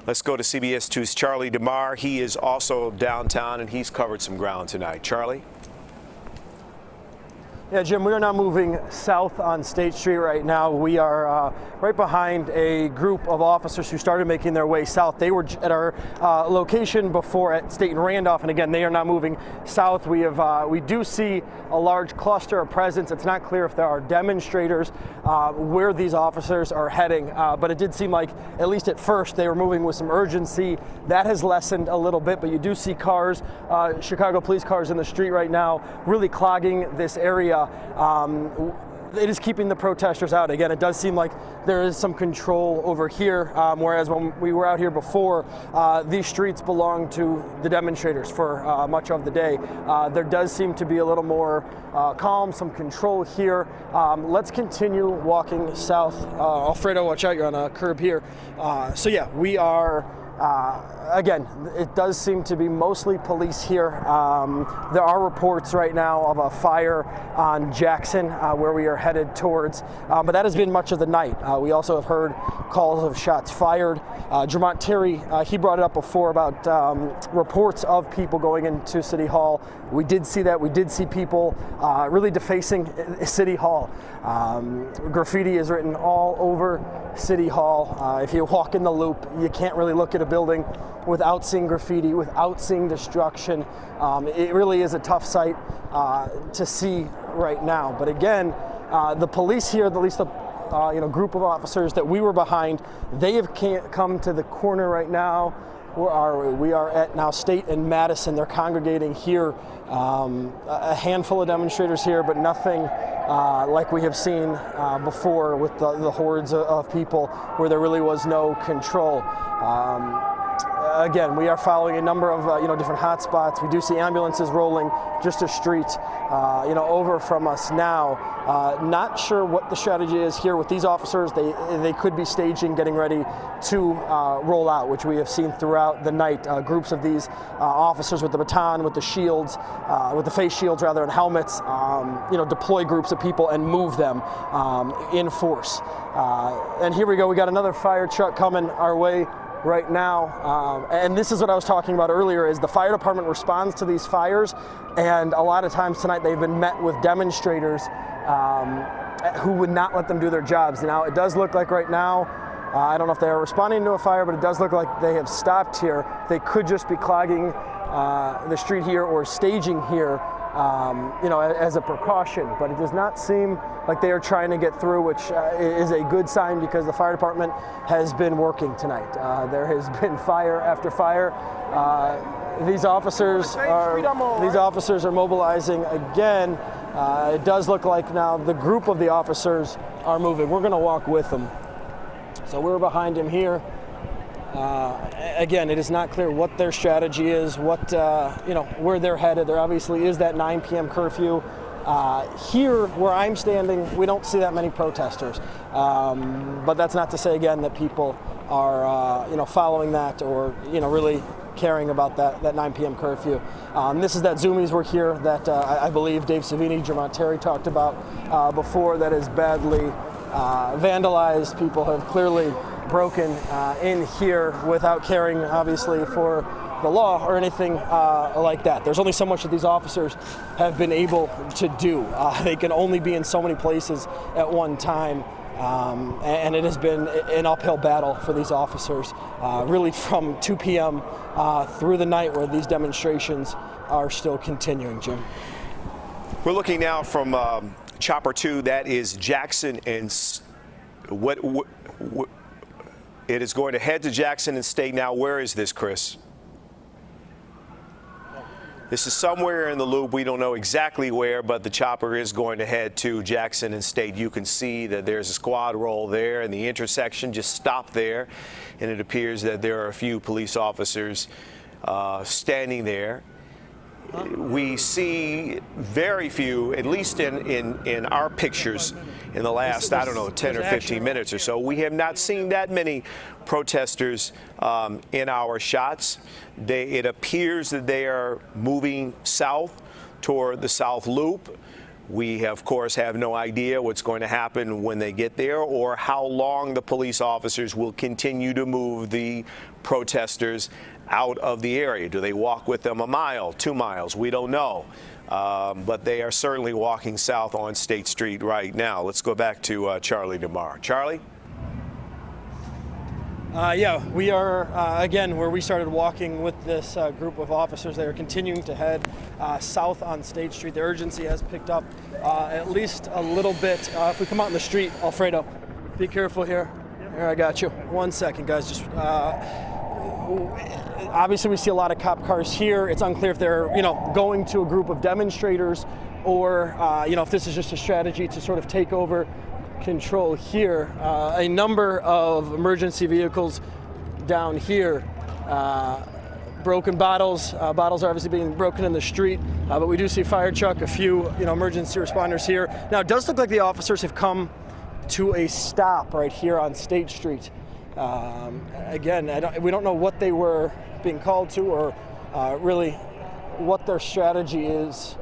Let's go to CBS 2's Charlie DeMar. He is also downtown, and he's covered some ground tonight. Charlie? Yeah, Jim, we are now moving south on State Street right now. We are right behind a group of officers who started making their way south. They were at our location before at State and Randolph, and again, they are now moving south. We do see a large cluster of presence. It's not clear if there are demonstrators where these officers are heading, but it did seem like, at least at first, they were moving with some urgency. That has lessened a little bit, but you do see cars, Chicago police cars in the street right now, really clogging this area. It is keeping the protesters out. Again, it does seem like there is some control over here, whereas when we were out here before, these streets belong to the demonstrators for much of the day. There does seem to be a little more calm, some control here. Let's continue walking south. Alfredo, watch out, you're on a curb here. So yeah, we are again, it does seem to be mostly police here. There are reports right now of a fire on Jackson where we are headed towards, but that has been much of the night. We also have heard calls of shots fired. Jermont Terry, he brought it up before about reports of people going into City Hall. We did see that. We did see people really defacing City Hall. Graffiti is written all over City Hall. If you walk in the loop, you can't really look at a building without seeing graffiti, without seeing destruction. It really is a tough sight to see right now. But again, the police here, at least the group of officers that we were behind, they have come to the corner right now. Where are we? We are at now State and Madison. They're congregating here. A handful of demonstrators here, but nothing like we have seen before with the hordes of people where there really was no control. Again, we are following a number of different hot spots. We do see ambulances rolling just a street over from us now. Not sure what the strategy is here with these officers. They could be staging, getting ready to roll out, which we have seen throughout the night. Groups of these officers with the baton, with the shields, with the face shields rather, and helmets, deploy groups of people and move them in force. And here we go. We got another fire truck coming our way right now, and this is what I was talking about earlier, is the fire department responds to these fires, and a lot of times tonight they've been met with demonstrators who would not let them do their jobs. Now, it does look like right now, I don't know if they are responding to a fire, but it does look like they have stopped here. They could just be clogging the street here or staging here, as a precaution, but it does not seem like they are trying to get through, which is a good sign because the fire department has been working tonight. There has been fire after fire. These officers are mobilizing again. It does look like now the group of the officers are moving. We're going to walk with them. So we're behind him here. Again, it is not clear what their strategy is, where they're headed. There obviously is that 9 p.m. curfew. Here, where I'm standing, we don't see that many protesters. But that's not to say, again, that people are, following that or, really caring about that 9 p.m. curfew. This is that Zoomies were here that I believe Dave Savini, Jermont Terry talked about before, that is badly vandalized. People have clearly broken in here without caring, obviously, for the law or anything like that. There's only so much that these officers have been able to do. They can only be in so many places at one time, and it has been an uphill battle for these officers, really from 2 p.m. Through the night, where these demonstrations are still continuing, Jim. We're looking now from Chopper 2. That is Jackson and it is going to head to Jackson and State now. Where is this, Chris? This is somewhere in the loop. We don't know exactly where, but the chopper is going to head to Jackson and State. You can see that there's a squad roll there in the intersection. Just stop there, and it appears that there are a few police officers standing there. We see very few, at least in our pictures, in the last, 10 or 15 minutes or so. We have not seen that many protesters in our shots. It appears that they are moving south toward the South Loop. We, of course, have no idea what's going to happen when they get there or how long the police officers will continue to move the protesters out of the area. Do they walk with them a mile, 2 miles? We don't know. But they are certainly walking south on State Street right now. Let's go back to Charlie DeMar. Charlie? Yeah, we are, again, where we started walking with this group of officers. They are continuing to head south on State Street. The urgency has picked up at least a little bit. If we come out in the street, Alfredo, be careful here. Here, I got you. 1 second, guys. Just obviously, we see a lot of cop cars here. It's unclear if they're, going to a group of demonstrators or, if this is just a strategy to sort of take over control here. A number of emergency vehicles down here. Broken bottles. Bottles are obviously being broken in the street, but we do see a fire truck, a few, emergency responders here. Now, it does look like the officers have come to a stop right here on State Street. Again, we don't know what they were being called to or really what their strategy is